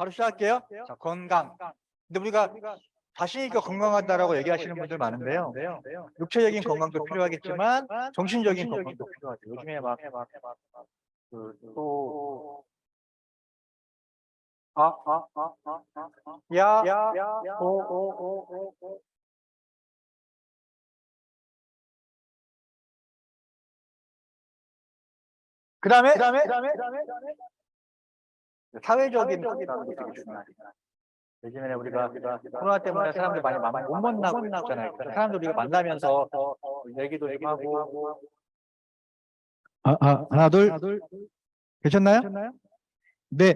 바로 시작할게요. 자, 건강. 근데 우리가 자신 있게 건강하다라고 얘기하시는 분들 많은데요. 육체적인 건강도 필요하겠지만 정신적인 건강도 필요하죠. 요즘에 막 또 그다음에 사회적인 건강도 되게 중요하죠. 요즘에 우리가 코로나 때문에 사람들 많이 못 만나고 있잖아요. 사람들 우리가 만나면서 얘기도 좀 하고. 하나 둘 괜찮나요? 네.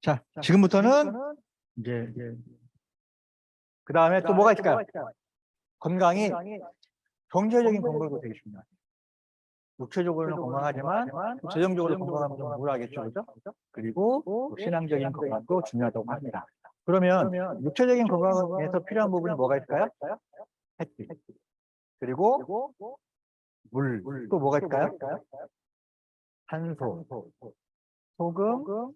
자, 지금부터는 이제 그 다음에 또 뭐가 있을까요? 건강이 경제적인 건강도 되게 중요해요. 육체적으로는 건강하지만 재정적으로 건강하면 좀 우울하겠죠, 그죠? 그리고 신앙적인 건강도 중요하다고 합니다. 그러면 육체적인 건강에서 필요한 부분이 뭐가 있을까요? 햇빛. 그리고 물. 또 뭐가 있을까요? 산소, 소금,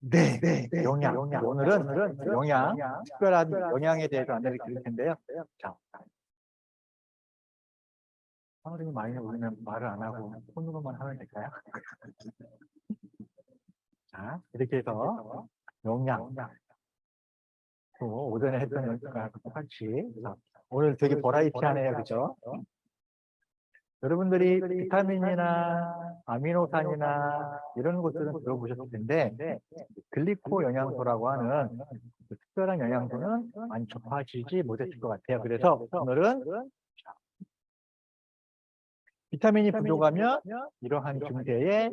네, 영양. 오늘은 영양, 특별한 영양에 대해서 안내를 드릴 텐데요. 자, 사모님이 많이 오면 말을 안 하고 손으로만 하면 될까요? 자, 이렇게 해서 영양. 또 오전에 했던 연습과 똑같이. 오늘 되게 버라이티하네요, 그죠? 여러분들이 비타민이나 아미노산이나 이런 것들은 들어보셨을 텐데 글리코 영양소라고 하는 그 특별한 영양소는 많이 접하시지 못했을 것 같아요. 그래서 오늘은 비타민이 부족하면 이러한 증세에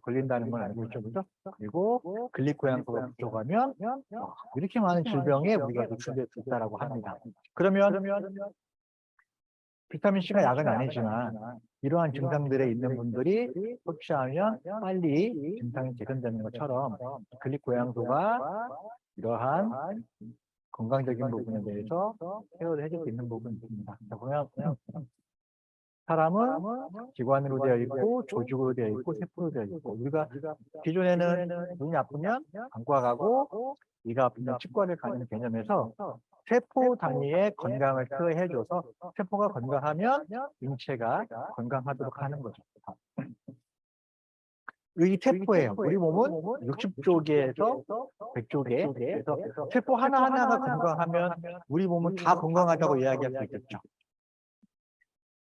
걸린다는 걸 알고 있죠, 그죠? 그리고 글리코 영양소가 부족하면 이렇게 많은 질병에 우리가 노출될 수 있다고 합니다. 그러면 비타민C가 약은 아니지만 이러한 증상들에 있는 분들이 섭취하면 빨리 증상이 개선되는 것처럼 글리코 영양소가 이러한 건강적인 부분에 대해서 케어를 해줄 수 있는 부분이 있습니다. 자, 보면 사람은 기관으로 되어 있고 조직으로 되어 있고 세포로 되어 있고 우리가 기존에는 눈이 아프면 안과 가고 이가 아프면 치과를 가는 개념에서 세포 단위의 건강을 케어해줘서 세포가 건강하면 인체가 건강하도록 하는 거죠. 이 세포예요. 우리 몸은 60조 개에서 100조 개. 그래서 세포 하나하나가 건강하면 우리 몸은 다 건강하다고 이야기할 수 있겠죠.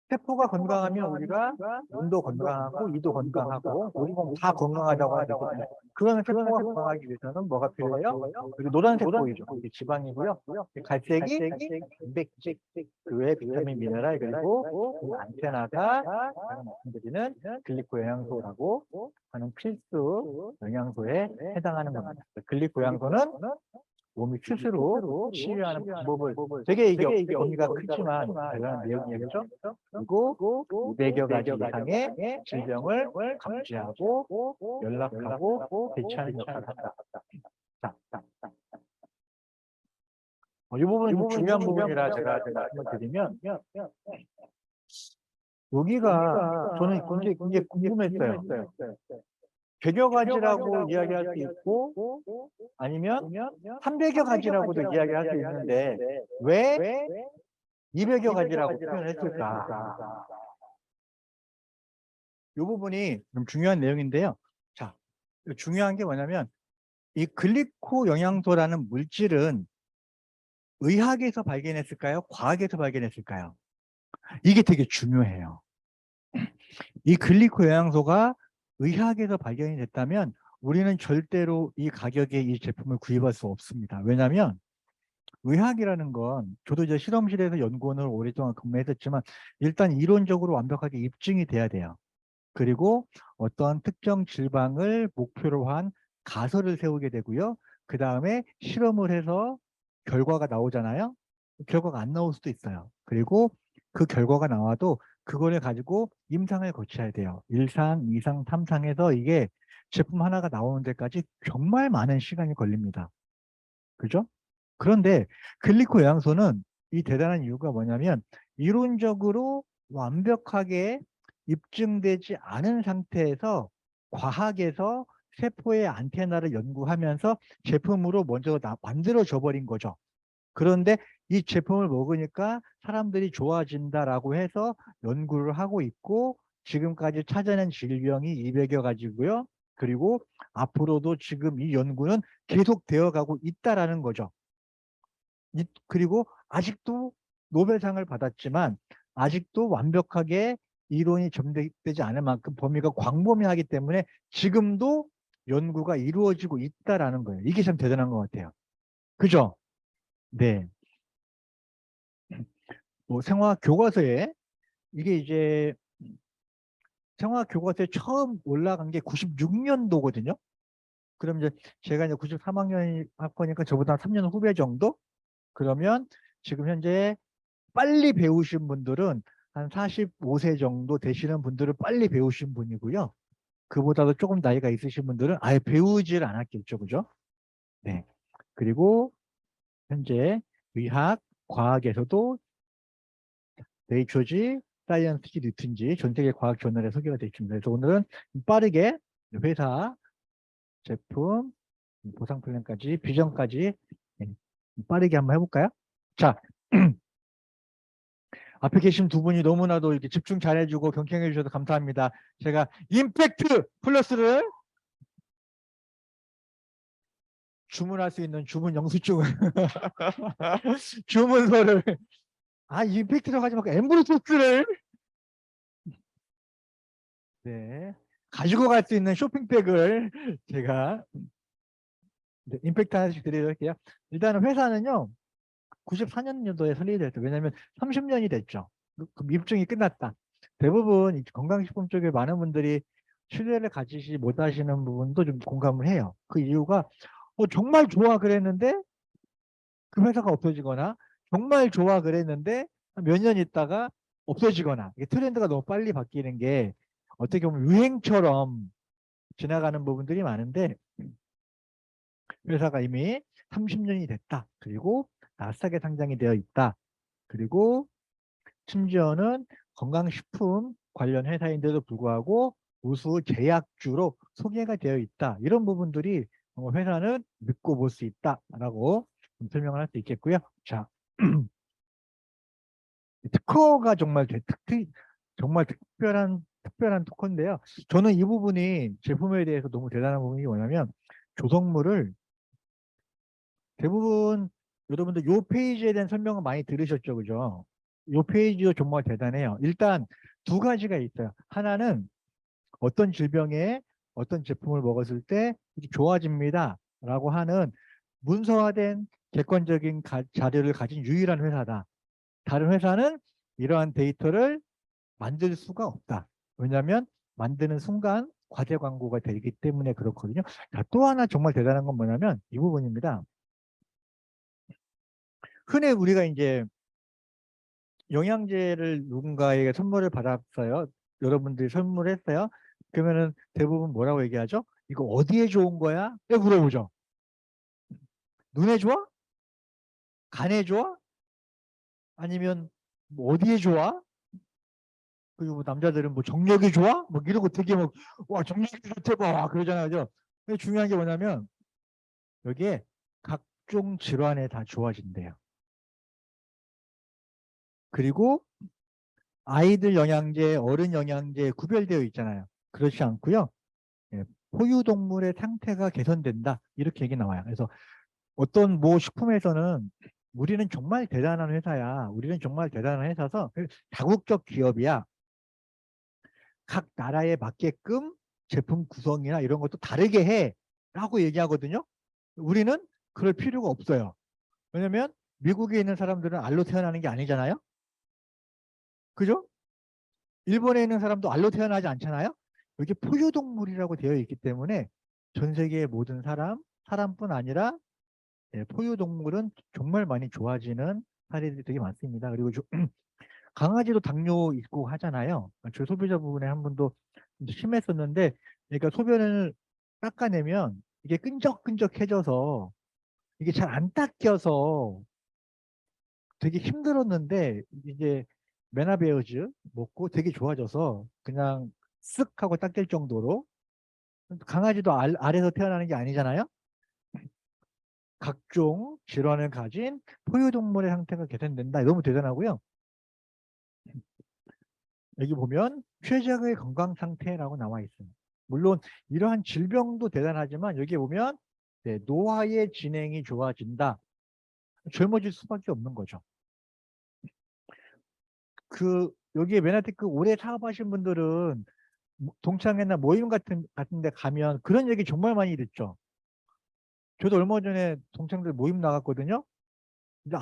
세포가 건강하면 우리가 눈도 건강하고 이도 건강하고 우리 몸 다 건강하다고 하죠. 그러면 세포가 건강하기 위해서는 뭐가 필요해요? 그리고 노란 세포이죠. 이게 지방이고요. 갈색이 단백질, 그 외에 비타민, 미네랄 그리고 그 안테나가 제가 말씀드리는 글리코 영양소라고 하는 필수 영양소에 해당하는 겁니다. 글리코 영양소는 몸이 스스로 치유하는 방법을 되게 이게 범위가 크지만 대단한 내용이겠죠. 그리고 200여 가지 이상의 질병을 감지하고 연락하고 대처하는 역할을 한다. 이 부분은 좀 중요한 부분이라 제가 말씀을 드리면 여기가 저는 굉장히 궁금했어요. 100여 가지라고 이야기할 수 있고 아니면 300여 가지라고도 이야기할 수 있는데 왜 200여 가지라고 표현했을까? 이 부분이 좀 중요한 내용인데요. 자, 중요한 게 뭐냐면 이 글리코 영양소라는 물질은 의학에서 발견했을까요? 과학에서 발견했을까요? 이게 되게 중요해요. 이 글리코 영양소가 의학에서 발견이 됐다면 우리는 절대로 이 가격에 이 제품을 구입할 수 없습니다. 왜냐하면 의학이라는 건 저도 이제 실험실에서 연구원을 오랫동안 근무했었지만 일단 이론적으로 완벽하게 입증이 돼야 돼요. 그리고 어떤 특정 질병을 목표로 한 가설을 세우게 되고요. 그 다음에 실험을 해서 결과가 나오잖아요. 결과가 안 나올 수도 있어요. 그리고 그 결과가 나와도 그거를 가지고 임상을 거쳐야 돼요. 1상, 2상, 3상에서 이게 제품 하나가 나오는 데까지 정말 많은 시간이 걸립니다. 그죠? 그런데 글리코 영양소는 이 대단한 이유가 뭐냐면 이론적으로 완벽하게 입증되지 않은 상태에서 과학에서 세포의 안테나를 연구하면서 제품으로 먼저 만들어져 버린 거죠. 그런데 이 제품을 먹으니까 사람들이 좋아진다라고 해서 연구를 하고 있고 지금까지 찾아낸 질병이 200여 가지고요. 그리고 앞으로도 지금 이 연구는 계속되어 가고 있다라는 거죠. 그리고 아직도 노벨상을 받았지만 아직도 완벽하게 이론이 점되지 않을 만큼 범위가 광범위하기 때문에 지금도 연구가 이루어지고 있다라는 거예요. 이게 참 대단한 것 같아요. 그죠? 네. 뭐 생화 교과서에 이게 이제 생화 교과서에 처음 올라간 게 96년도거든요. 그럼 이제 제가 이제 93학년 학번이니까 저보다 3년 후배 정도? 그러면 지금 현재 빨리 배우신 분들은 한 45세 정도 되시는 분들은 빨리 배우신 분이고요. 그보다도 조금 나이가 있으신 분들은 아예 배우질 않았겠죠. 그죠? 네. 그리고 현재 의학, 과학에서도 네이처지, 사이언스지, 뉴튼지 전 세계 과학 저널에 소개가 되어 있습니다. 그래서 오늘은 빠르게 회사, 제품, 보상 플랜까지, 비전까지 네, 빠르게 한번 해볼까요? 자, 앞에 계신 두 분이 너무나도 이렇게 집중 잘해주고 경청해 주셔서 감사합니다. 제가 임팩트 플러스를 주문할 수 있는 주문 영수증을 주문서를 임팩트라고 하지 말고 엠브로소스를 네, 가지고 갈 수 있는 쇼핑백을 제가 네, 임팩트 하나씩 드리도록 할게요. 일단은 회사는요 94년도에 설립됐어요. 왜냐하면 30년이 됐죠. 그 미흡증이 끝났다. 대부분 이 건강식품 쪽에 많은 분들이 신뢰를 가지지 못하시는 부분도 좀 공감을 해요. 그 이유가 정말 좋아 그랬는데 그 회사가 없어지거나 정말 좋아 그랬는데 몇 년 있다가 없어지거나 이게 트렌드가 너무 빨리 바뀌는 게 어떻게 보면 유행처럼 지나가는 부분들이 많은데 회사가 이미 30년이 됐다. 그리고 나스닥에 상장이 되어 있다. 그리고 심지어는 건강식품 관련 회사인데도 불구하고 우수 제약주로 소개가 되어 있다. 이런 부분들이 회사는 믿고 볼 수 있다라고 설명을 할 수 있겠고요. 자, 특허가 정말 특별한 특허인데요. 저는 이 부분이 제품에 대해서 너무 대단한 부분이 뭐냐면 조성물을 대부분 여러분들 요 페이지에 대한 설명을 많이 들으셨죠, 그죠? 요 페이지도 정말 대단해요. 일단 두 가지가 있어요. 하나는 어떤 질병에 어떤 제품을 먹었을 때 이게 좋아집니다. 라고 하는 문서화된 객관적인 자료를 가진 유일한 회사다. 다른 회사는 이러한 데이터를 만들 수가 없다. 왜냐하면 만드는 순간 과대 광고가 되기 때문에 그렇거든요. 자, 또 하나 정말 대단한 건 뭐냐면 이 부분입니다. 흔히 우리가 이제 영양제를 누군가에게 선물을 받았어요. 여러분들이 선물했어요. 그러면은 대부분 뭐라고 얘기하죠? 이거 어디에 좋은 거야? 왜 물어보죠? 눈에 좋아? 간에 좋아? 아니면 뭐 어디에 좋아? 그리고 뭐 남자들은 뭐 정력이 좋아? 뭐 이러고 되게 막 와 정력이 좋대 봐 그러잖아요. 그죠? 근데 중요한 게 뭐냐면 여기에 각종 질환에 다 좋아진대요. 그리고 아이들 영양제, 어른 영양제 구별되어 있잖아요. 그렇지 않고요. 예, 포유동물의 상태가 개선된다. 이렇게 얘기 나와요. 그래서 어떤 뭐 식품에서는 우리는 정말 대단한 회사야. 우리는 정말 대단한 회사서 다국적 기업이야. 각 나라에 맞게끔 제품 구성이나 이런 것도 다르게 해. 라고 얘기하거든요. 우리는 그럴 필요가 없어요. 왜냐면 미국에 있는 사람들은 알로 태어나는 게 아니잖아요. 그죠? 일본에 있는 사람도 알로 태어나지 않잖아요. 여기 포유동물이라고 되어 있기 때문에 전 세계의 모든 사람뿐 아니라 포유동물은 정말 많이 좋아지는 사례들이 되게 많습니다. 그리고 강아지도 당뇨 있고 하잖아요. 저희 소비자 부분에 한 번도 좀 심했었는데, 그러니까 소변을 닦아내면 이게 끈적끈적해져서 이게 잘 안 닦여서 되게 힘들었는데 이제 메나베어즈 먹고 되게 좋아져서 그냥 쓱 하고 닦일 정도로 강아지도 알에서 태어나는 게 아니잖아요. 각종 질환을 가진 포유동물의 상태가 개선된다. 너무 대단하고요. 여기 보면 최적의 건강 상태라고 나와 있어요. 물론 이러한 질병도 대단하지만 여기 보면 네, 노화의 진행이 좋아진다. 젊어질 수밖에 없는 거죠. 여기에 메나테크 오래 사업하신 분들은 동창회나 모임 같은 데 가면 그런 얘기 정말 많이 듣죠. 저도 얼마 전에 동창들 모임 나갔거든요. 근데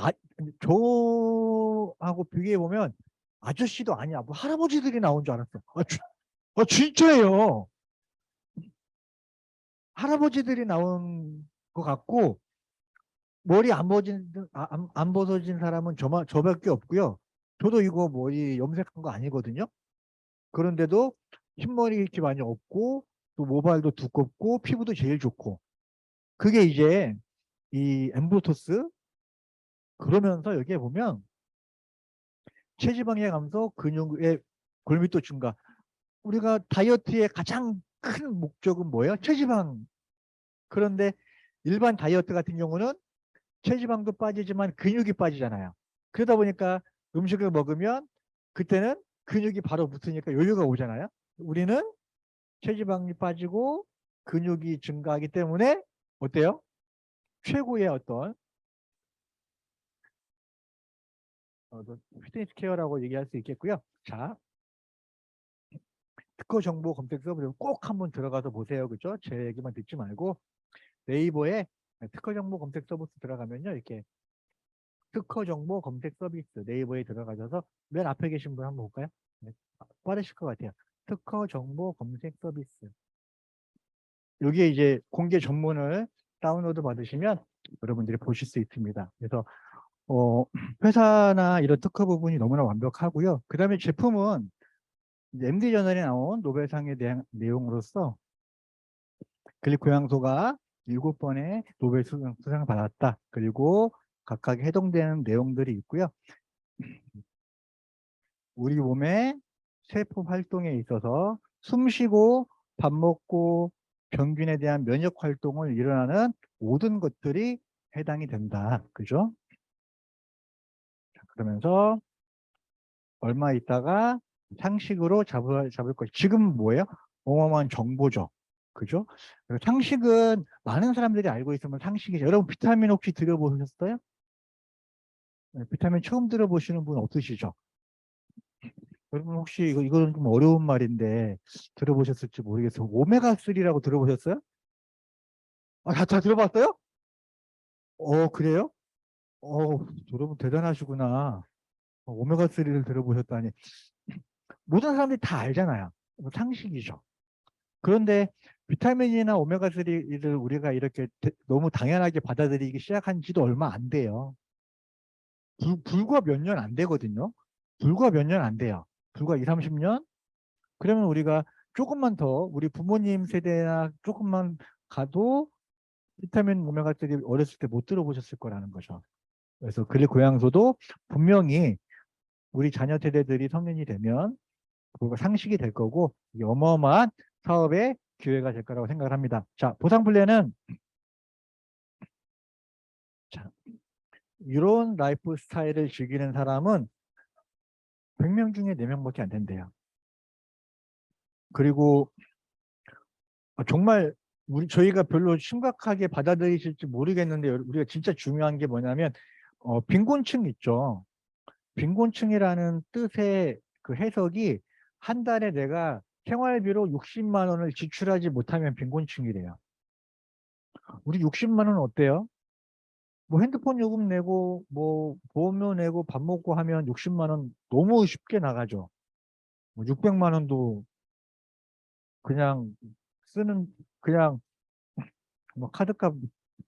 저하고 비교해 보면 아저씨도 아니야. 뭐 할아버지들이 나온 줄 알았어. 진짜예요. 할아버지들이 나온 것 같고 머리 안 벗어진 사람은 저밖에 없고요. 저도 이거 머리 염색한 거 아니거든요. 그런데도 흰머리 이렇게 많이 없고 또 모발도 두껍고 피부도 제일 좋고 그게 이제 이 엠보토스 그러면서 여기에 보면 체지방의 감소, 근육의 골밀도 증가. 우리가 다이어트의 가장 큰 목적은 뭐예요? 체지방. 그런데 일반 다이어트 같은 경우는 체지방도 빠지지만 근육이 빠지잖아요. 그러다 보니까 음식을 먹으면 그때는 근육이 바로 붙으니까 여유가 오잖아요. 우리는 체지방이 빠지고 근육이 증가하기 때문에 어때요? 최고의 어떤 피트니스 케어라고 얘기할 수 있겠고요. 자, 특허 정보 검색 서비스 꼭 한번 들어가서 보세요. 그죠? 제 얘기만 듣지 말고 네이버에 특허 정보 검색 서비스 들어가면요. 이렇게 특허 정보 검색 서비스 네이버에 들어가셔서 맨 앞에 계신 분 한번 볼까요? 네, 빠르실 것 같아요. 특허 정보 검색 서비스. 여기에 이제 공개 전문을 다운로드 받으시면 여러분들이 보실 수 있습니다. 그래서 회사나 이런 특허 부분이 너무나 완벽하고요. 그 다음에 제품은 MD 저널에 나온 노벨상의 내용으로서 글리코향소가 7번의 노벨 수상을 받았다. 그리고 각각 해당되는 내용들이 있고요. 우리 몸의 세포 활동에 있어서 숨쉬고 밥 먹고 병균에 대한 면역 활동을 일어나는 모든 것들이 해당이 된다. 그죠? 자, 그러면서 얼마 있다가 상식으로 잡을 것. 지금 뭐예요? 어마어마한 정보죠. 그죠? 그리고 상식은 많은 사람들이 알고 있으면 상식이죠. 여러분 비타민 혹시 들어보셨어요? 네, 비타민 처음 들어보시는 분 없으시죠? 여러분 혹시 이거는 좀 어려운 말인데 들어보셨을지 모르겠어요. 오메가3라고 들어보셨어요? 다 들어봤어요? 그래요? 여러분 대단하시구나. 오메가3를 들어보셨다니. 모든 사람들이 다 알잖아요. 상식이죠. 그런데 비타민이나 오메가3를 우리가 이렇게 너무 당연하게 받아들이기 시작한 지도 얼마 안 돼요. 불과 몇 년 안 되거든요. 불과 몇 년 안 돼요. 불과 2, 30년? 그러면 우리가 조금만 더 우리 부모님 세대나 조금만 가도 비타민 오메가3 어렸을 때 못 들어보셨을 거라는 거죠. 그래서 글리코양소도 분명히 우리 자녀 세대들이 성인이 되면 그거 상식이 될 거고 이게 어마어마한 사업의 기회가 될 거라고 생각을 합니다. 자, 보상 플랜은 자, 이런 라이프 스타일을 즐기는 사람은 100명 중에 4명밖에 안 된대요. 그리고 정말 저희가 별로 심각하게 받아들이실지 모르겠는데 우리가 진짜 중요한 게 뭐냐면 빈곤층 있죠. 빈곤층이라는 뜻의 그 해석이 한 달에 내가 생활비로 60만 원을 지출하지 못하면 빈곤층이래요. 우리 60만 원 어때요? 뭐 핸드폰 요금 내고 뭐 보험료 내고 밥 먹고 하면 60만 원 너무 쉽게 나가죠. 뭐 600만 원도 그냥 쓰는 그냥 뭐 카드값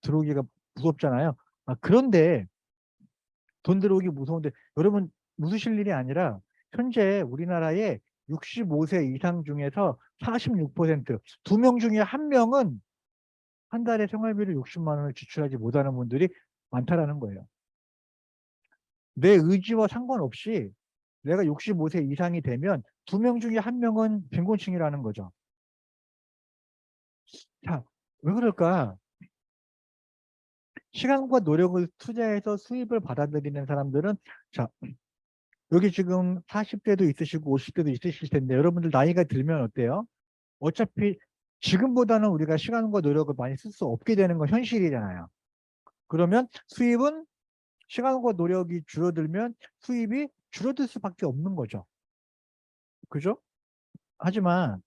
들어오기가 무섭잖아요. 그런데 돈 들어오기 무서운데 여러분 웃으실 일이 아니라 현재 우리나라에 65세 이상 중에서 46%, 2명 중에 1명은 한 달에 생활비를 60만 원을 지출하지 못하는 분들이 많다라는 거예요. 내 의지와 상관없이 내가 65세 이상이 되면 2명 중에 1명은 빈곤층이라는 거죠. 자, 왜 그럴까? 시간과 노력을 투자해서 수입을 받아들이는 사람들은, 자, 여기 지금 40대도 있으시고 50대도 있으실 텐데 여러분들 나이가 들면 어때요? 어차피 지금보다는 우리가 시간과 노력을 많이 쓸 수 없게 되는 건 현실이잖아요. 그러면 수입은 시간과 노력이 줄어들면 수입이 줄어들 수밖에 없는 거죠. 그죠? 하지만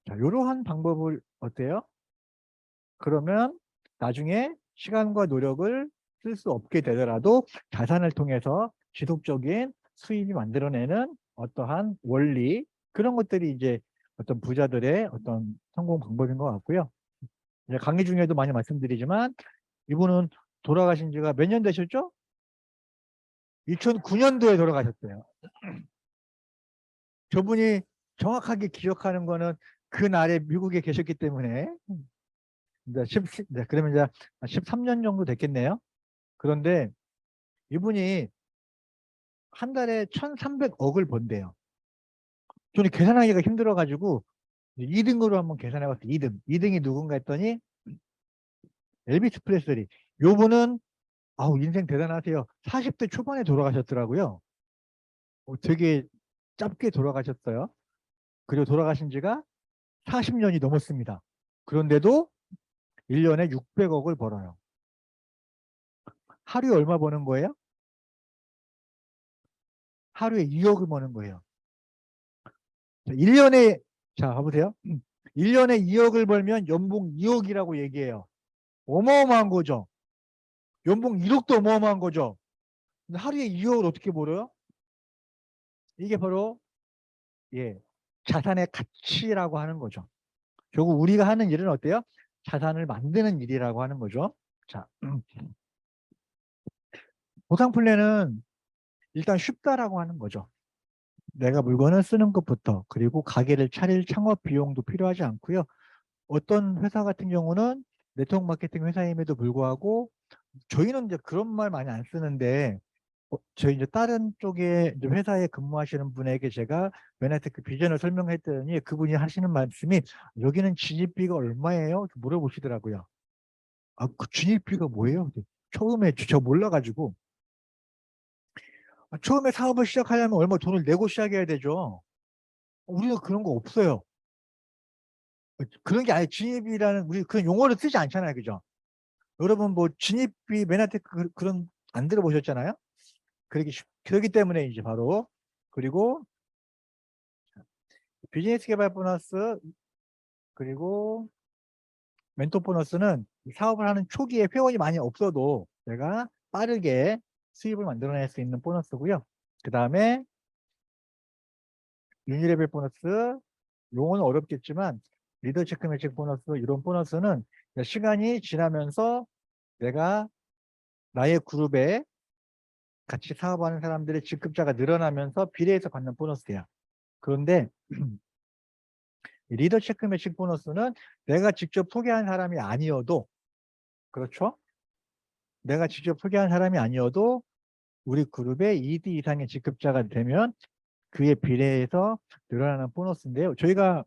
자, 이러한 방법을 어때요? 그러면 나중에 시간과 노력을 쓸 수 없게 되더라도 자산을 통해서 지속적인 수입이 만들어내는 어떠한 원리, 그런 것들이 이제 어떤 부자들의 어떤 성공 방법인 것 같고요. 이제 강의 중에도 많이 말씀드리지만 이분은 돌아가신 지가 몇 년 되셨죠? 2009년도에 돌아가셨대요. 저분이 정확하게 기억하는 거는 그날에 미국에 계셨기 때문에 이제 그러면 이제 13년 정도 됐겠네요. 그런데 이분이 한 달에 1,300억을 번대요. 저는 계산하기가 힘들어가지고 2등으로 한번 계산해봤어요. 2등. 2등이 누군가 했더니 엘비스 프레슬리. 요분은 아우 인생 대단하세요. 40대 초반에 돌아가셨더라고요. 되게 짧게 돌아가셨어요. 그리고 돌아가신 지가 40년이 넘었습니다. 그런데도 1년에 600억을 벌어요. 하루에 얼마 버는 거예요? 하루에 2억을 버는 거예요. 1년에, 자, 봐보세요. 1년에 2억을 벌면 연봉 2억이라고 얘기해요. 어마어마한 거죠. 연봉 1억도 어마어마한 거죠. 근데 하루에 2억을 어떻게 벌어요? 이게 바로, 예, 자산의 가치라고 하는 거죠. 결국 우리가 하는 일은 어때요? 자산을 만드는 일이라고 하는 거죠. 자, 보상 플랜은 일단 쉽다라고 하는 거죠. 내가 물건을 쓰는 것부터, 그리고 가게를 차릴 창업 비용도 필요하지 않고요. 어떤 회사 같은 경우는 네트워크 마케팅 회사임에도 불구하고 저희는 이제 그런 말 많이 안 쓰는데 저희 이제 다른 쪽에 이제 회사에 근무하시는 분에게 제가 메나테크 비전을 설명했더니 그분이 하시는 말씀이 여기는 진입비가 얼마예요? 물어보시더라고요. 아, 그 진입비가 뭐예요? 처음에 저 몰라가지고 처음에 사업을 시작하려면 얼마 돈을 내고 시작해야 되죠. 우리는 그런 거 없어요. 그런 게 아예 진입이라는 우리 그런 용어를 쓰지 않잖아요, 그죠? 여러분 뭐 진입비 메나테크 그런 안 들어보셨잖아요. 그러기 때문에 이제 바로 그리고 비즈니스 개발 보너스 그리고 멘토 보너스는 사업을 하는 초기에 회원이 많이 없어도 내가 빠르게 수입을 만들어낼 수 있는 보너스고요. 그 다음에 유니레벨 보너스, 용어는 어렵겠지만 리더 체크 매직 보너스, 이런 보너스는 시간이 지나면서 내가 나의 그룹에 같이 사업하는 사람들의 직급자가 늘어나면서 비례해서 받는 보너스예요. 그런데 리더 체크 매직 보너스는 내가 직접 소개한 사람이 아니어도, 그렇죠? 내가 직접 소개한 사람이 아니어도 우리 그룹의 2D 이상의 직급자가 되면 그에 비례해서 늘어나는 보너스인데요. 저희가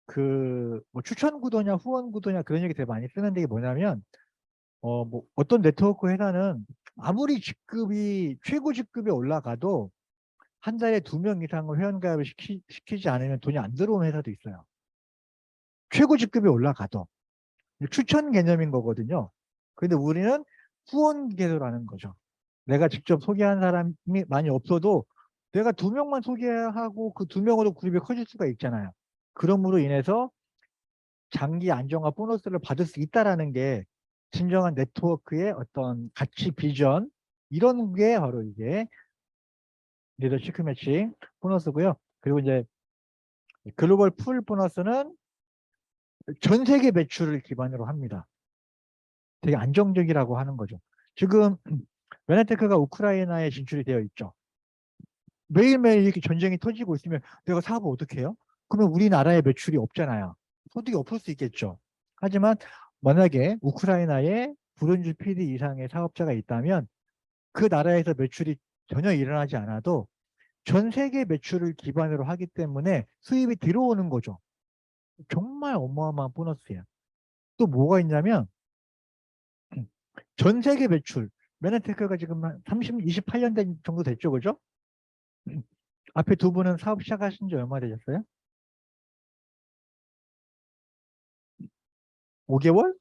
그 뭐 추천 구도냐 후원 구도냐 그런 얘기 되게 많이 쓰는데 이게 뭐냐면 뭐 어떤 네트워크 회사는 아무리 직급이 최고 직급에 올라가도 한 달에 2명 이상을 회원가입을 시키지 않으면 돈이 안 들어오는 회사도 있어요. 최고 직급에 올라가도 추천 개념인 거거든요. 근데 우리는 후원 계도라는 거죠. 내가 직접 소개한 사람이 많이 없어도 내가 2명만 소개하고 그 2명으로 그룹이 커질 수가 있잖아요. 그럼으로 인해서 장기 안정화 보너스를 받을 수 있다라는 게 진정한 네트워크의 어떤 가치 비전, 이런 게 바로 이제 리더십 매칭 보너스고요. 그리고 이제 글로벌 풀 보너스는 전 세계 매출을 기반으로 합니다. 되게 안정적이라고 하는 거죠. 지금 메나테크가 우크라이나에 진출이 되어 있죠. 매일매일 이렇게 전쟁이 터지고 있으면 내가 사업을 어떻게 해요? 그러면 우리나라의 매출이 없잖아요. 소득이 없을 수 있겠죠. 하지만 만약에 우크라이나에 브론즈 PD 이상의 사업자가 있다면 그 나라에서 매출이 전혀 일어나지 않아도 전 세계 매출을 기반으로 하기 때문에 수입이 들어오는 거죠. 정말 어마어마한 보너스예요. 또 뭐가 있냐면 전 세계 매출. 메나테크가 지금 한 28년 된 정도 됐죠, 그죠? 앞에 두 분은 사업 시작하신 지 얼마 되셨어요? 5개월?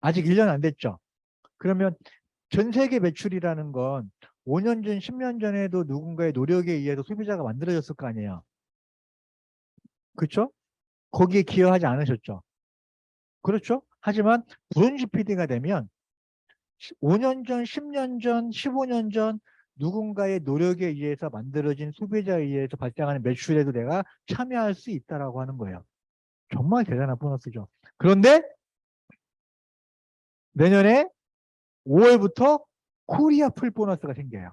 아직 1년 안 됐죠. 그러면 전 세계 매출이라는 건 5년 전, 10년 전에도 누군가의 노력에 의해서 소비자가 만들어졌을 거 아니에요. 그렇죠? 거기에 기여하지 않으셨죠. 그렇죠? 하지만 브론즈 PD가 되면 5년 전, 10년 전, 15년 전 누군가의 노력에 의해서 만들어진 소비자에 의해서 발생하는 매출에도 내가 참여할 수 있다라고 하는 거예요. 정말 대단한 보너스죠. 그런데 내년에 5월부터 코리아 풀 보너스가 생겨요.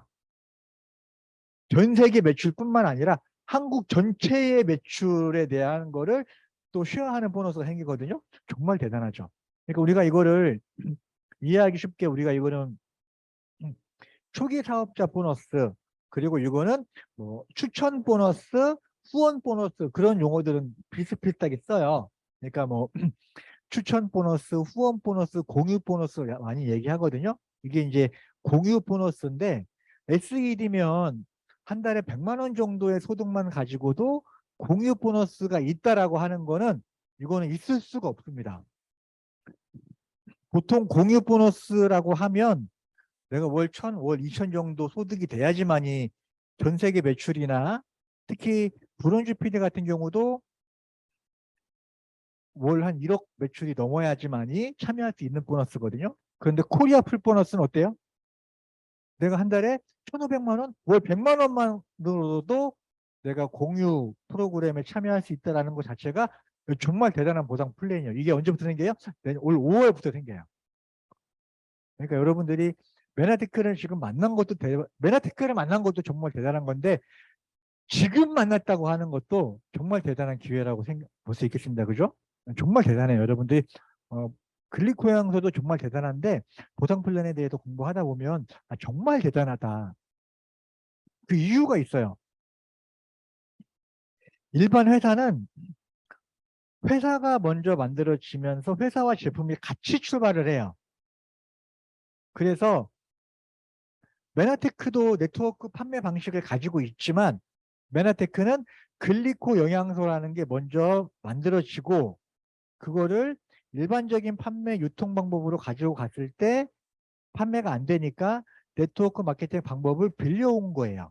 전 세계 매출뿐만 아니라 한국 전체의 매출에 대한 거를 또 쉐어하는 보너스가 생기거든요. 정말 대단하죠. 그러니까 우리가 이거를 이해하기 쉽게 우리가 이거는 초기 사업자 보너스 그리고 이거는 뭐 추천 보너스, 후원 보너스 그런 용어들은 비슷비슷하게 써요. 그러니까 뭐 추천 보너스, 후원 보너스, 공유 보너스 많이 얘기하거든요. 이게 이제 공유 보너스인데 SED면 한 달에 100만 원 정도의 소득만 가지고도 공유 보너스가 있다라고 하는 거는 이거는 있을 수가 없습니다. 보통 공유 보너스라고 하면 내가 월 1,000, 월 2,000 정도 소득이 돼야지만이 전 세계 매출이나 특히 브론즈 PD 같은 경우도 월 한 1억 매출이 넘어야지만이 참여할 수 있는 보너스거든요. 그런데 코리아 풀 보너스는 어때요? 내가 한 달에 1,500만 원, 월 100만 원만으로도 내가 공유 프로그램에 참여할 수 있다는 것 자체가 정말 대단한 보상 플랜이에요. 이게 언제부터 생겨요? 올 5월부터 생겨요. 그러니까 여러분들이 메나테크를 지금 만난 것도 메나테크를 만난 것도 정말 대단한 건데 지금 만났다고 하는 것도 정말 대단한 기회라고 볼 수 있겠습니다. 그죠? 정말 대단해요. 여러분들이 어, 글리코 영양소도 정말 대단한데 보상 플랜에 대해서 공부하다 보면 정말 대단하다. 그 이유가 있어요. 일반 회사는 회사가 먼저 만들어지면서 회사와 제품이 같이 출발을 해요. 그래서 메나테크도 네트워크 판매 방식을 가지고 있지만 메나테크는 글리코 영양소라는 게 먼저 만들어지고 그거를 일반적인 판매 유통 방법으로 가지고 갔을 때 판매가 안 되니까 네트워크 마케팅 방법을 빌려온 거예요.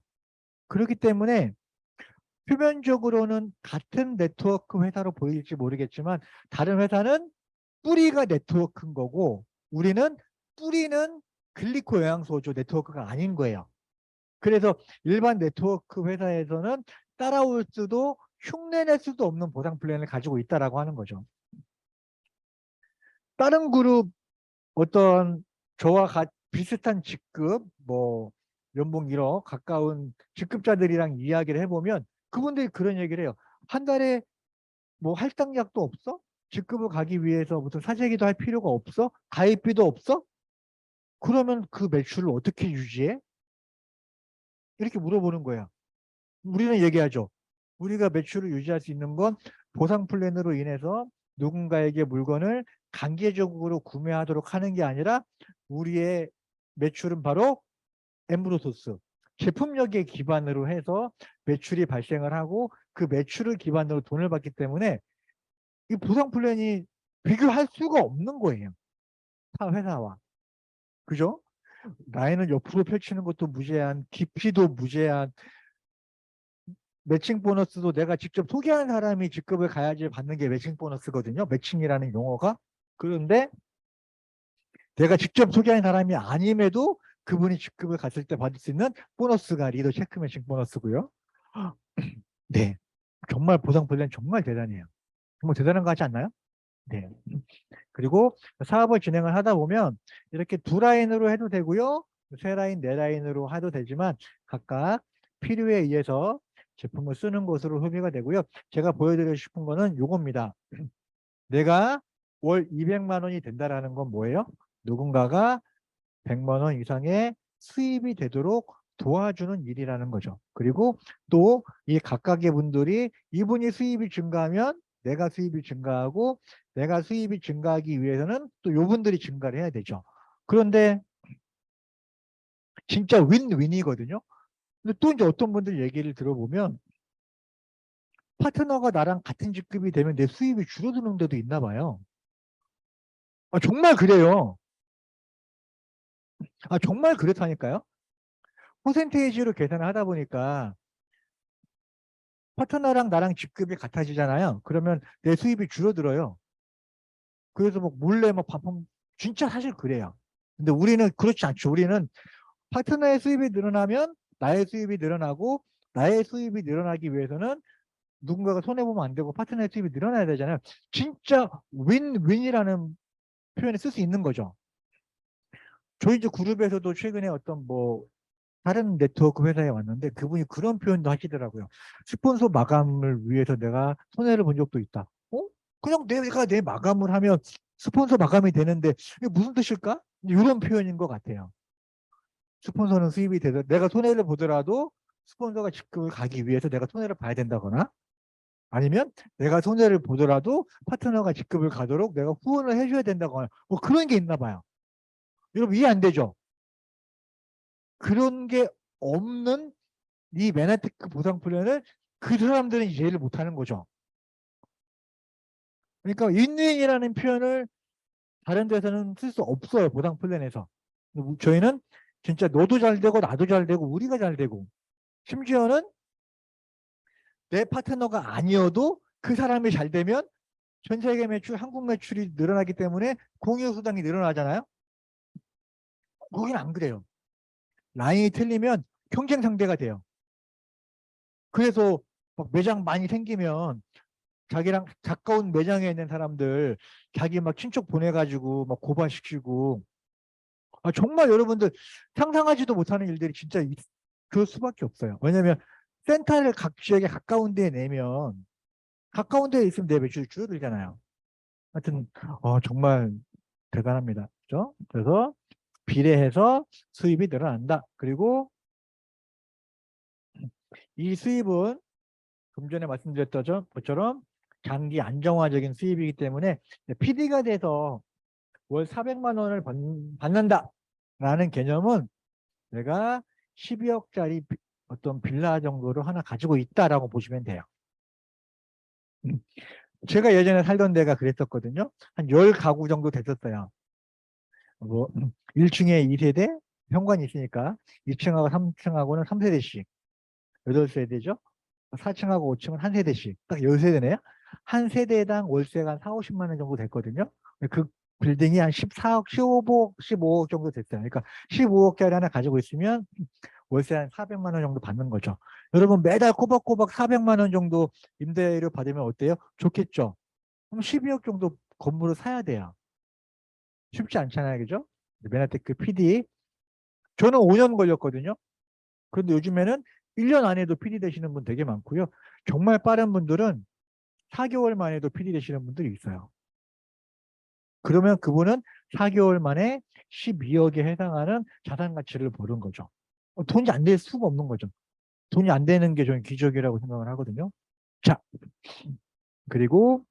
그렇기 때문에 표면적으로는 같은 네트워크 회사로 보일지 모르겠지만 다른 회사는 뿌리가 네트워크인 거고 우리는 뿌리는 글리코 영양소죠. 네트워크가 아닌 거예요. 그래서 일반 네트워크 회사에서는 따라올 수도 흉내낼 수도 없는 보상 플랜을 가지고 있다라고 하는 거죠. 다른 그룹 어떤 저와 비슷한 직급 뭐 연봉 1억 가까운 직급자들이랑 이야기를 해보면 그분들이 그런 얘기를 해요. 한 달에 뭐 할당약도 없어? 직급을 가기 위해서 무슨 사재기도 할 필요가 없어? 가입비도 없어? 그러면 그 매출을 어떻게 유지해? 이렇게 물어보는 거야. 우리는 얘기하죠. 우리가 매출을 유지할 수 있는 건 보상 플랜으로 인해서 누군가에게 물건을 강제적으로 구매하도록 하는 게 아니라 우리의 매출은 바로 엠브로소스, 제품력에 기반으로 해서 매출이 발생을 하고 그 매출을 기반으로 돈을 받기 때문에 이 보상 플랜이 비교할 수가 없는 거예요. 타 회사와. 그죠? 라인을 옆으로 펼치는 것도 무제한, 깊이도 무제한, 매칭 보너스도 내가 직접 소개한 사람이 직급을 가야지 받는 게 매칭 보너스거든요. 매칭이라는 용어가. 그런데 내가 직접 소개한 사람이 아님에도 그분이 직급을 갔을 때 받을 수 있는 보너스가 리더 체크 매칭 보너스고요. 네. 정말 보상 플랜 정말 대단해요. 정말 대단한 거 같지 않나요? 네. 그리고 사업을 진행을 하다 보면 이렇게 두 라인으로 해도 되고요. 세 라인, 네 라인으로 해도 되지만 각각 필요에 의해서 제품을 쓰는 것으로 소비가 되고요. 제가 보여드리고 싶은 거는 요겁니다. 내가 월 200만 원이 된다라는 건 뭐예요? 누군가가 100만 원 이상의 수입이 되도록 도와주는 일이라는 거죠. 그리고 또 이 각각의 분들이 이분이 수입이 증가하면 내가 수입이 증가하고 내가 수입이 증가하기 위해서는 또 요분들이 증가를 해야 되죠. 그런데 진짜 윈윈이거든요. 근데 또 이제 어떤 분들 얘기를 들어보면 파트너가 나랑 같은 직급이 되면 내 수입이 줄어드는 데도 있나 봐요. 아, 정말 그래요. 아, 정말 그렇다니까요. 퍼센테이지로 계산을 하다 보니까 파트너랑 나랑 직급이 같아지잖아요. 그러면 내 수입이 줄어들어요. 그래서 막 몰래 막 반품, 진짜 사실 그래요. 근데 우리는 그렇지 않죠. 우리는 파트너의 수입이 늘어나면 나의 수입이 늘어나고 나의 수입이 늘어나기 위해서는 누군가가 손해보면 안 되고 파트너의 수입이 늘어나야 되잖아요. 진짜 윈윈이라는 표현을 쓸 수 있는 거죠. 저희 이제 그룹에서도 최근에 어떤 뭐 다른 네트워크 회사에 왔는데 그분이 그런 표현도 하시더라고요. 스폰서 마감을 위해서 내가 손해를 본 적도 있다. 어? 그냥 내가 내 마감을 하면 스폰서 마감이 되는데 이게 무슨 뜻일까? 이런 표현인 것 같아요. 스폰서는 수입이 돼서 내가 손해를 보더라도 스폰서가 직급을 가기 위해서 내가 손해를 봐야 된다거나 아니면 내가 손해를 보더라도 파트너가 직급을 가도록 내가 후원을 해줘야 된다거나 뭐 그런 게 있나 봐요. 여러분 이해 안 되죠? 그런 게 없는 이 맨하테크 보상 플랜을 그 사람들은 이해를 못하는 거죠. 그러니까 윈윈이라는 표현을 다른 데서는 쓸 수 없어요. 보상 플랜에서. 저희는 진짜 너도 잘 되고 나도 잘 되고 우리가 잘 되고 심지어는 내 파트너가 아니어도 그 사람이 잘 되면 전 세계 매출, 한국 매출이 늘어나기 때문에 공유 수당이 늘어나잖아요. 거긴 안 그래요. 라인이 틀리면 경쟁 상대가 돼요. 그래서 막 매장 많이 생기면 자기랑 가까운 매장에 있는 사람들 자기 막 친척 보내가지고 막 고발시키고 아, 정말 여러분들 상상하지도 못하는 일들이 진짜 그럴 수밖에 없어요. 왜냐하면 센터를 각 지역에 가까운 데에 내면 가까운 데에 있으면 내 매출이 줄어들잖아요. 하여튼 정말 대단합니다. 그죠? 그래서 비례해서 수입이 늘어난다. 그리고 이 수입은 좀 전에 말씀드렸던 것처럼 장기 안정화적인 수입이기 때문에 PD가 돼서 월 400만 원을 받는다라는 개념은 내가 12억짜리 어떤 빌라 정도를 하나 가지고 있다라고 보시면 돼요. 음, 제가 예전에 살던 데가 그랬었거든요. 한 10가구 정도 됐었어요. 뭐 1층에 2세대 현관이 있으니까 2층하고 3층하고는 3세대씩 8세대죠. 4층하고 5층은 한 세대씩 딱 10세대네요. 한 세대당 월세가 한 4, 50만 원 정도 됐거든요. 그 빌딩이 한 14억, 15억 정도 됐어요. 그러니까 15억짜리 하나 가지고 있으면 월세 한 400만 원 정도 받는 거죠. 여러분 매달 꼬박꼬박 400만 원 정도 임대료 받으면 어때요? 좋겠죠. 그럼 12억 정도 건물을 사야 돼요. 쉽지 않잖아요. 그죠? 맨하탄 PD 저는 5년 걸렸거든요. 그런데 요즘에는 1년 안에도 PD 되시는 분 되게 많고요. 정말 빠른 분들은 4개월 만에도 PD 되시는 분들이 있어요. 그러면 그분은 4개월 만에 12억에 해당하는 자산 가치를 보는 거죠. 돈이 안 될 수가 없는 거죠. 돈이 안 되는 게 저는 기적이라고 생각을 하거든요. 자, 그리고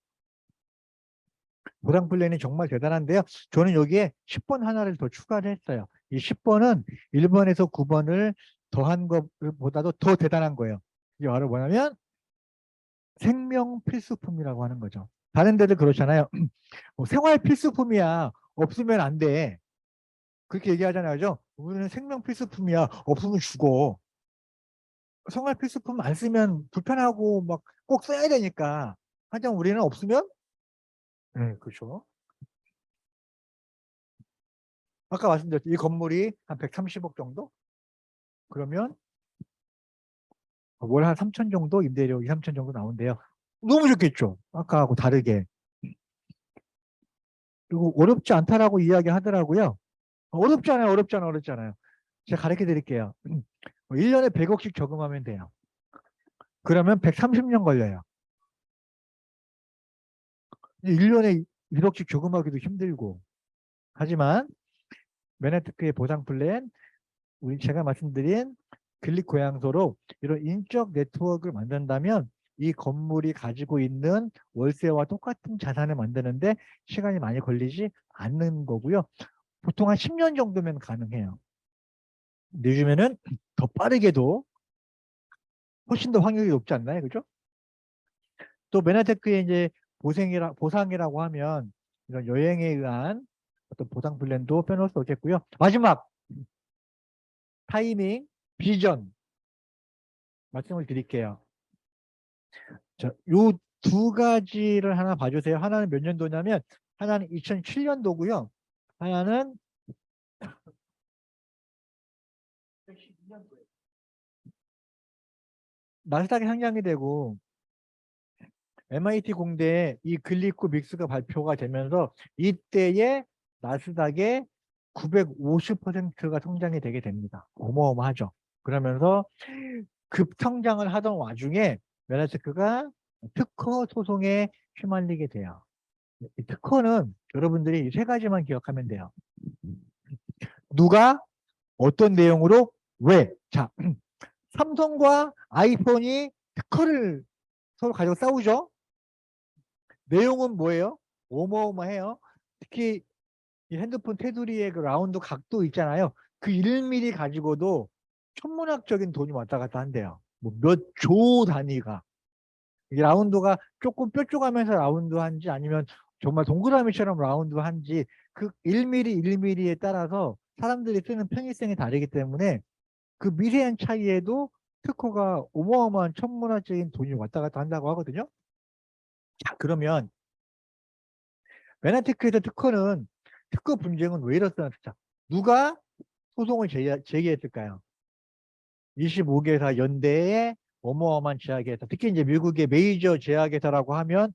보상 플랜이 정말 대단한데요. 저는 여기에 10번 하나를 더 추가를 했어요. 이 10번은 1번에서 9번을 더한 것보다도 더 대단한 거예요. 이게 바로 뭐냐면 생명 필수품이라고 하는 거죠. 다른 데도 그렇잖아요. 뭐 생활 필수품이야. 없으면 안 돼. 그렇게 얘기하잖아요. 그죠? 우리는 생명 필수품이야. 없으면 죽어. 생활 필수품 안 쓰면 불편하고 막 꼭 써야 되니까. 하지만 우리는 없으면 네, 그렇죠. 아까 말씀드렸죠. 이 건물이 한 130억 정도? 그러면 월 한 3천 정도 임대료 2, 3천 정도 나온대요. 너무 좋겠죠. 아까하고 다르게. 그리고 어렵지 않다라고 이야기 하더라고요. 어렵지 않아요. 어렵지 않아요. 어렵지 않아요. 제가 가르쳐 드릴게요. 1년에 100억씩 저금하면 돼요. 그러면 130년 걸려요. 1년에 1억씩 저금하기도 힘들고. 하지만 맨하탄의 보상 플랜 제가 말씀드린 근릭고양소로 이런 인적 네트워크를 만든다면 이 건물이 가지고 있는 월세와 똑같은 자산을 만드는데 시간이 많이 걸리지 않는 거고요. 보통 한 10년 정도면 가능해요. 요즘에는 더 빠르게도 훨씬 더 확률이 높지 않나요? 그죠? 또 메나테크의 이제 보상이라고 하면 이런 여행에 의한 어떤 보상 플랜도 빼놓을 수 없겠고요. 마지막 타이밍, 비전 말씀을 드릴게요. 자, 요 두 가지를 하나 봐주세요. 하나는 몇 년도냐면 하나는 2007년도고요. 하나는 2012년도에 나스닥에 상장이 되고 MIT 공대에 이 글리코 믹스가 발표가 되면서 이때에 나스닥의 950%가 성장이 되게 됩니다. 어마어마하죠. 그러면서 급성장을 하던 와중에 메나체크가 특허 소송에 휘말리게 돼요. 이 특허는 여러분들이 세 가지만 기억하면 돼요. 누가 어떤 내용으로 왜? 자, 삼성과 아이폰이 특허를 서로 가지고 싸우죠. 내용은 뭐예요? 어마어마해요. 특히 이 핸드폰 테두리의 그 라운드 각도 있잖아요. 그 1mm 가지고도 천문학적인 돈이 왔다 갔다 한대요. 뭐 몇 조 단위가. 이게 라운드가 조금 뾰족하면서 라운드한지 아니면 정말 동그라미처럼 라운드한지 그 1mm 1mm에 따라서 사람들이 쓰는 편의성이 다르기 때문에 그 미세한 차이에도 특허가 어마어마한 천문학적인 돈이 왔다 갔다 한다고 하거든요. 자, 그러면 메나테크에서 특허는 특허 분쟁은 왜 일었어요? 자, 누가 소송을 제기했을까요? 25개사 연대의 어마어마한 제약회사, 특히 이제 미국의 메이저 제약회사라고 하면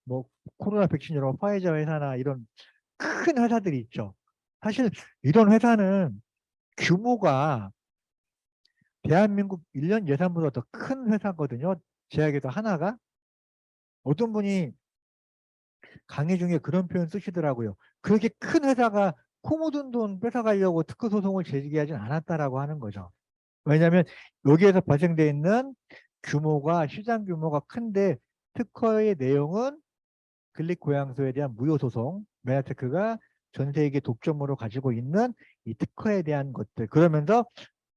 뭐 코로나 백신이라고 파이저 회사나 이런 큰 회사들이 있죠. 사실 이런 회사는 규모가 대한민국 1년 예산보다 더 큰 회사거든요. 제약회사 하나가. 어떤 분이 강의 중에 그런 표현 쓰시더라고요. 그렇게 큰 회사가 코 묻은 돈 뺏어가려고 특허 소송을 제기하진 않았다라고 하는 거죠. 왜냐하면 여기에서 발생돼 있는 규모가 시장 규모가 큰데 특허의 내용은 글릭 고양소에 대한 무효 소송, 메나테크가 전 세계 독점으로 가지고 있는 이 특허에 대한 것들. 그러면서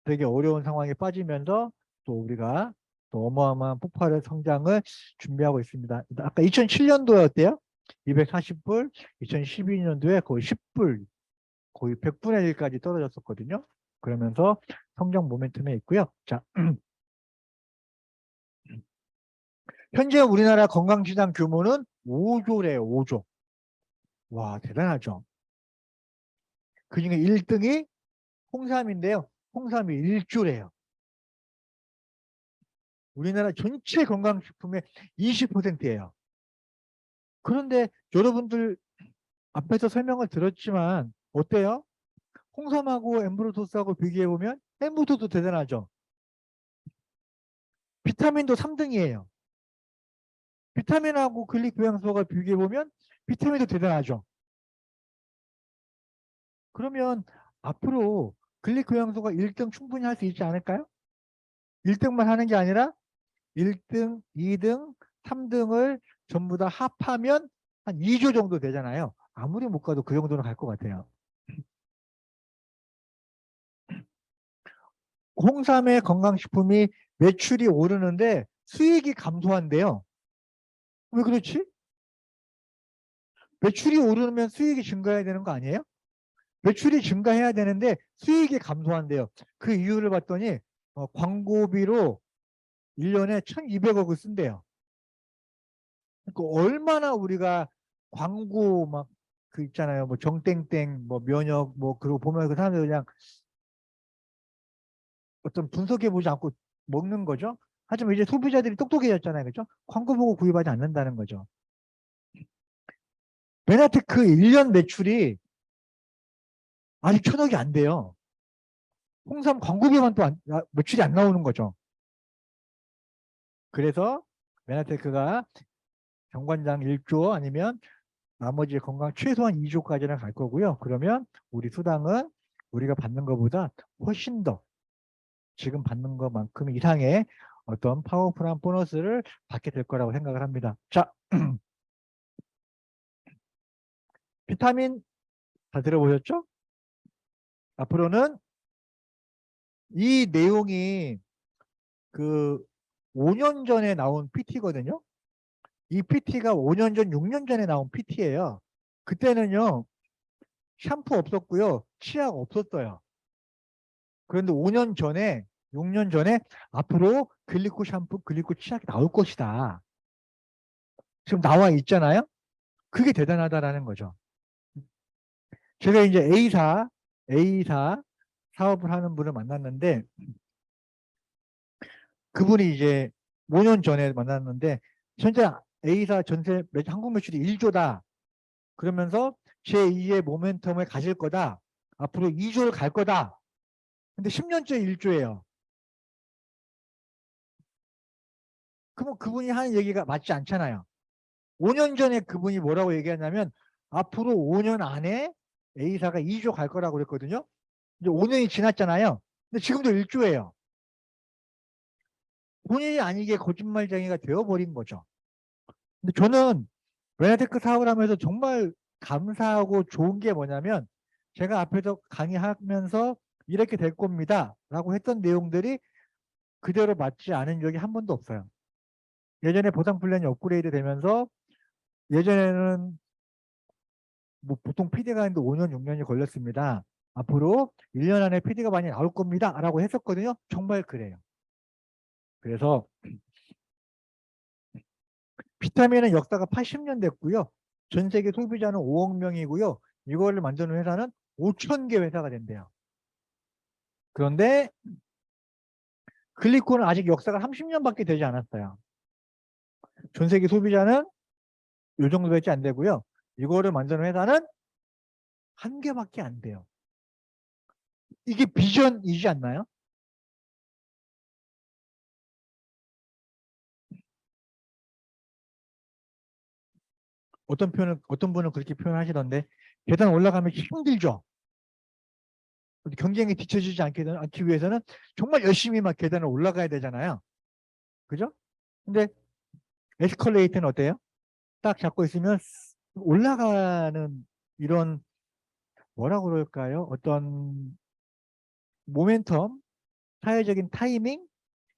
되게 어려운 상황에 빠지면서 또 우리가 또 어마어마한 폭발의 성장을 준비하고 있습니다. 아까 2007년도였대요. 240불, 2012년도에 거의 10불, 거의 100분의 1까지 떨어졌었거든요. 그러면서 성장 모멘텀에 있고요. 자, 현재 우리나라 건강시장 규모는 5조래요, 5조. 와, 대단하죠. 그중에 1등이 홍삼인데요. 홍삼이 1조래요. 우리나라 전체 건강식품의 20%예요. 그런데 여러분들 앞에서 설명을 들었지만 어때요? 홍삼하고 엠브로토스하고 비교해보면 엠브로토도 대단하죠. 비타민도 3등이에요. 비타민하고 글리코양소가 비교해보면 비타민도 대단하죠. 그러면 앞으로 글리코양소가 1등 충분히 할 수 있지 않을까요? 1등만 하는 게 아니라 1등, 2등, 3등을 전부 다 합하면 한 2조 정도 되잖아요. 아무리 못 가도 그 정도는 갈 것 같아요. 홍삼의 건강식품이 매출이 오르는데 수익이 감소한대요. 왜 그렇지? 매출이 오르면 수익이 증가해야 되는 거 아니에요? 매출이 증가해야 되는데 수익이 감소한대요. 그 이유를 봤더니 광고비로 1년에 1,200억을 쓴대요. 그러니까 얼마나 우리가 광고 막 그 있잖아요. 뭐 정땡땡 뭐 면역 뭐 그러고 보면 그 사람들 그냥 어떤 분석해 보지 않고 먹는 거죠. 하지만 이제 소비자들이 똑똑해졌잖아요. 그죠? 광고 보고 구입하지 않는다는 거죠. 베나테크 1년 매출이 아직 1,000억이 안 돼요. 홍삼 광고비만 또 매출이 안 나오는 거죠. 그래서 베나테크가 정관장 1조 아니면 나머지 건강 최소한 2조까지는 갈 거고요. 그러면 우리 수당은 우리가 받는 것보다 훨씬 더 지금 받는 것만큼 이상의 어떤 파워풀한 보너스를 받게 될 거라고 생각을 합니다. 자, 비타민 다 들어보셨죠? 앞으로는 이 내용이 그 5년 전에 나온 PT거든요. 이 PT가 5년 전, 6년 전에 나온 PT예요. 그때는요, 샴푸 없었고요, 치약 없었어요. 그런데 5년 전에, 6년 전에 앞으로 글리코 샴푸, 글리코 치약이 나올 것이다. 지금 나와 있잖아요. 그게 대단하다라는 거죠. 제가 이제 A사 사업을 하는 분을 만났는데 그분이 이제 5년 전에 만났는데 현재 A사 전세 한국 매출이 1조다. 그러면서 제2의 모멘텀을 가질 거다. 앞으로 2조를 갈 거다. 근데 10년째 1조예요. 그러면 그분이 하는 얘기가 맞지 않잖아요. 5년 전에 그분이 뭐라고 얘기하냐면 앞으로 5년 안에 A사가 2조 갈 거라고 그랬거든요. 이제 5년이 지났잖아요. 근데 지금도 1조예요. 본인이 아니게 거짓말쟁이가 되어버린 거죠. 근데 저는 메나테크 사업을 하면서 정말 감사하고 좋은 게 뭐냐면 제가 앞에서 강의하면서 이렇게 될 겁니다 라고 했던 내용들이 그대로 맞지 않은 적이 한 번도 없어요. 예전에 보상 플랜이 업그레이드 되면서 예전에는 뭐 보통 PD가 있는데 5년, 6년이 걸렸습니다. 앞으로 1년 안에 PD가 많이 나올 겁니다 라고 했었거든요. 정말 그래요. 그래서 비타민은 역사가 80년 됐고요. 전 세계 소비자는 5억 명이고요. 이거를 만드는 회사는 5천 개 회사가 된대요. 그런데 글리코는 아직 역사가 30년밖에 되지 않았어요. 전 세계 소비자는 이 정도밖에 안 되고요. 이거를 만드는 회사는 한 개밖에 안 돼요. 이게 비전이지 않나요? 어떤 분은 그렇게 표현하시던데 계단 올라가면 힘들죠. 경쟁에 뒤처지지 않기 위해서는 정말 열심히 막 계단을 올라가야 되잖아요. 그죠? 근데 에스컬레이터는 어때요? 딱 잡고 있으면 올라가는 이런 뭐라 그럴까요? 어떤 모멘텀, 사회적인 타이밍?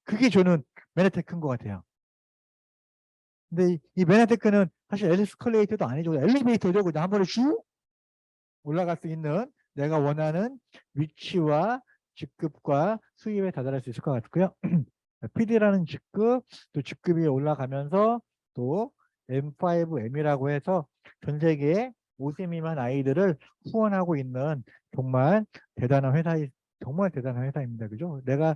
그게 저는 메나테크인 것 같아요. 근데 이 메나테크는 사실 에스컬레이터도 아니죠. 엘리베이터죠. 그냥 한 번에 쭉 올라갈 수 있는 내가 원하는 위치와 직급과 수입에 다다를 수 있을 것 같고요. PD라는 직급, 또 직급이 올라가면서 또 M5, M이라고 해서 전 세계에 오세미만 아이들을 후원하고 있는 정말 대단한 정말 대단한 회사입니다. 그죠? 내가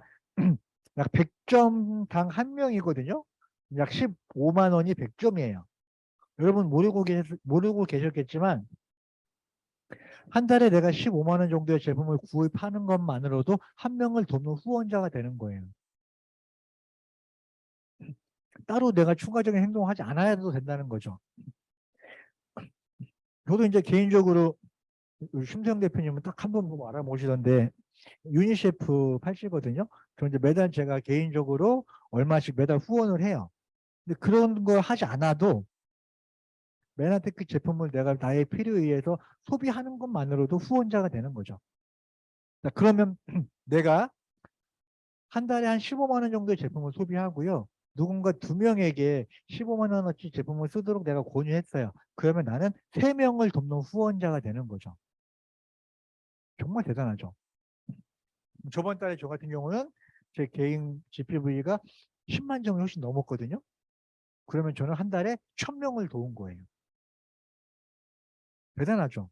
약 100점당 한 명이거든요. 약 15만 원이 100점이에요. 여러분 모르고 계셨겠지만 한 달에 내가 15만 원 정도의 제품을 구입하는 것만으로도 한 명을 돕는 후원자가 되는 거예요. 따로 내가 추가적인 행동을 하지 않아도 된다는 거죠. 저도 이제 개인적으로 심수영 대표님은 딱 한 번 보고 알아보시던데 유니세프 팔시거든요. 저 이제 매달 제가 개인적으로 얼마씩 매달 후원을 해요. 근데 그런 거 하지 않아도 메나테크 제품을 내가 나의 필요에 의해서 소비하는 것만으로도 후원자가 되는 거죠. 자, 그러면 내가 한 달에 한 15만 원 정도의 제품을 소비하고요. 누군가 두 명에게 15만 원어치 제품을 쓰도록 내가 권유했어요. 그러면 나는 세 명을 돕는 후원자가 되는 거죠. 정말 대단하죠. 저번 달에 저 같은 경우는 제 개인 GPV가 10만 점이 훨씬 넘었거든요. 그러면 저는 한 달에 1000명을 도운 거예요. 대단하죠.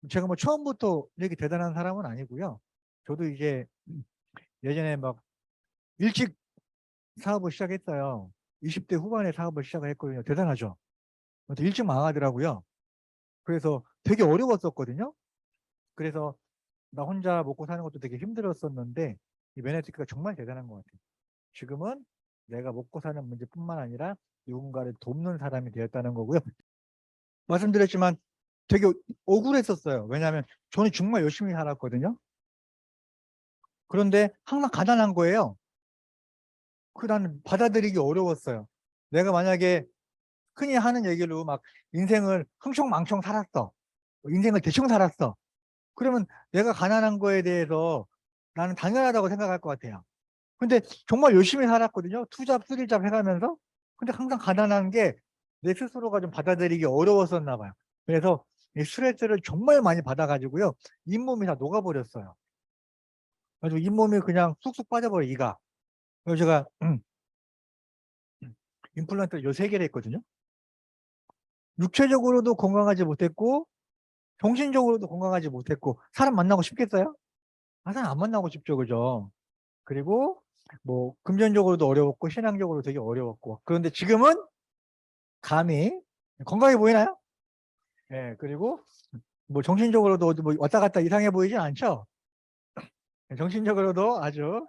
제가 뭐 처음부터 이렇게 대단한 사람은 아니고요. 저도 이제 예전에 막 일찍 사업을 시작했어요. 20대 후반에 사업을 시작을 했거든요. 대단하죠. 일찍 망하더라고요. 그래서 되게 어려웠었거든요. 그래서 나 혼자 먹고 사는 것도 되게 힘들었었는데 이 메네티크가 정말 대단한 것 같아요. 지금은 내가 먹고 사는 문제뿐만 아니라 누군가를 돕는 사람이 되었다는 거고요. 말씀드렸지만 되게 억울했었어요. 왜냐하면 저는 정말 열심히 살았거든요. 그런데 항상 가난한 거예요. 나는 받아들이기 어려웠어요. 내가 만약에 흔히 하는 얘기로 막 인생을 흥청망청 살았어. 인생을 대충 살았어. 그러면 내가 가난한 거에 대해서 나는 당연하다고 생각할 것 같아요. 근데 정말 열심히 살았거든요. 투잡, 쓰리잡 해가면서. 근데 항상 가난한 게 내 스스로가 좀 받아들이기 어려웠었나 봐요. 그래서 이 스트레스를 정말 많이 받아가지고요. 잇몸이 다 녹아버렸어요. 그래서 잇몸이 그냥 쑥쑥 빠져버려, 이가. 그래서 제가 임플란트를 13개를 했거든요. 육체적으로도 건강하지 못했고 정신적으로도 건강하지 못했고 사람 만나고 싶겠어요? 사람 안 만나고 싶죠, 그죠? 그리고 뭐 금전적으로도 어려웠고 신앙적으로 되게 어려웠고 그런데 지금은 감히 건강해 보이나요? 예, 그리고 뭐 정신적으로도 어디 뭐 왔다 갔다 이상해 보이진 않죠? 정신적으로도 아주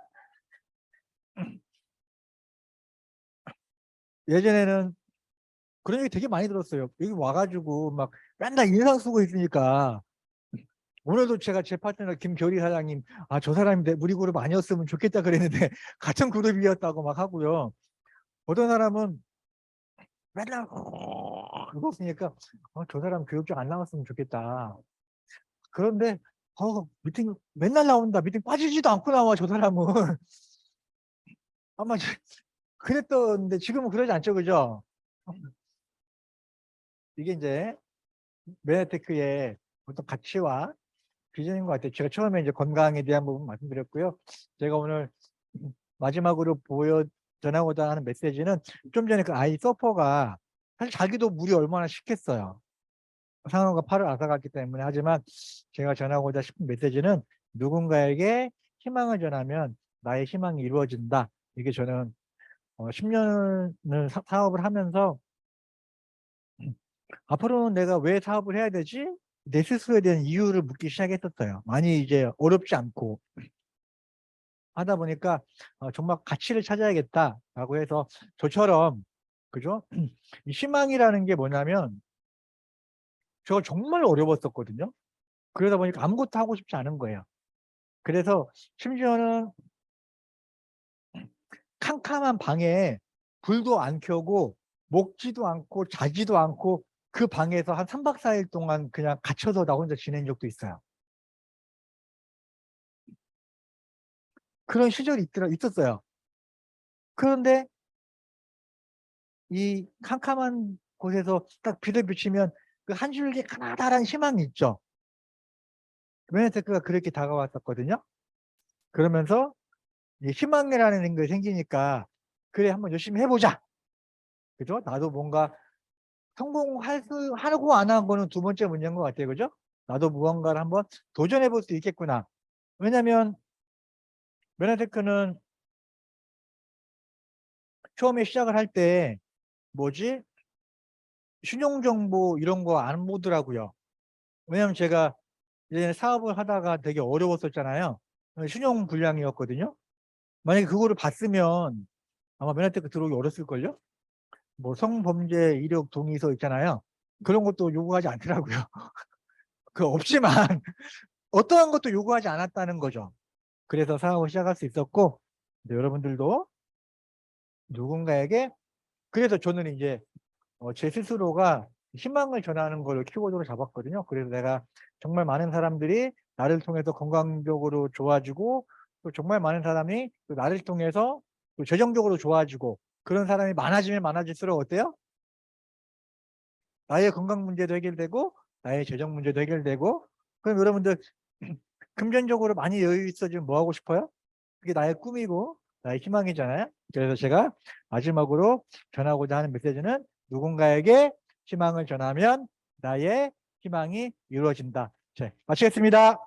예전에는 그런 얘기 되게 많이 들었어요. 여기 와가지고 막 맨날 인상 쓰고 있으니까 오늘도 제가 제 파트너 김교리 사장님 저 사람이 우리 그룹 아니었으면 좋겠다 그랬는데 같은 그룹이었다고 막 하고요. 어떤 사람은 맨날 그거 쓰니까 저 사람 교육적 안 나왔으면 좋겠다. 그런데 미팅 맨날 나온다. 미팅 빠지지도 않고 나와 저 사람은. 아마 그랬던데 지금은 그러지 않죠, 그죠? 이게 이제 메네테크의 어떤 가치와 비전인 것 같아요. 제가 처음에 이제 건강에 대한 부분 말씀드렸고요. 제가 오늘 마지막으로 전하고자 하는 메시지는 좀 전에 그 아이 서퍼가 사실 자기도 물이 얼마나 식겠어요. 상어가 팔을 앗아갔기 때문에. 하지만 제가 전하고자 싶은 메시지는 누군가에게 희망을 전하면 나의 희망이 이루어진다. 이게 저는 10년을 사업을 하면서 앞으로는 내가 왜 사업을 해야 되지? 내 스스로에 대한 이유를 묻기 시작했었어요. 많이 이제 어렵지 않고 하다 보니까 정말 가치를 찾아야겠다라고 해서 저처럼 그죠? 이 희망이라는 게 뭐냐면 제가 정말 어려웠었거든요. 그러다 보니까 아무것도 하고 싶지 않은 거예요. 그래서 심지어는 캄캄한 방에 불도 안 켜고 먹지도 않고 자지도 않고 그 방에서 한 3박 4일 동안 그냥 갇혀서 나 혼자 지낸 적도 있어요. 그런 시절이 있었어요. 그런데 이 캄캄한 곳에서 딱 빛을 비치면 그 한 줄기 가나다란 희망이 있죠. 베네테크가 그렇게 다가왔었거든요. 그러면서 이 희망이라는 게 생기니까 그래 한번 열심히 해보자. 그죠? 나도 뭔가 하고 안 하고는 두 번째 문제인 것 같아요. 그죠? 나도 무언가를 한번 도전해 볼 수 있겠구나. 왜냐면 베네테크는 처음에 시작을 할 때 뭐지? 신용정보 이런 거 안 보더라고요. 왜냐면 제가 예전에 사업을 하다가 되게 어려웠었잖아요. 신용 불량이었거든요. 만약에 그거를 봤으면 아마 베네테크 들어오기 어렸을걸요? 뭐 성범죄 이력 동의서 있잖아요. 그런 것도 요구하지 않더라고요. 그 없지만 어떠한 것도 요구하지 않았다는 거죠. 그래서 사업을 시작할 수 있었고 여러분들도 누군가에게 그래서 저는 이제 제 스스로가 희망을 전하는 걸 키워드로 잡았거든요. 그래서 내가 정말 많은 사람들이 나를 통해서 건강적으로 좋아지고 또 정말 많은 사람이 또 나를 통해서 또 재정적으로 좋아지고 그런 사람이 많아지면 많아질수록 어때요? 나의 건강 문제도 해결되고 나의 재정 문제도 해결되고 그럼 여러분들 금전적으로 많이 여유 있어지면 뭐 하고 싶어요? 그게 나의 꿈이고 나의 희망이잖아요. 그래서 제가 마지막으로 전하고자 하는 메시지는 누군가에게 희망을 전하면 나의 희망이 이루어진다. 자, 마치겠습니다.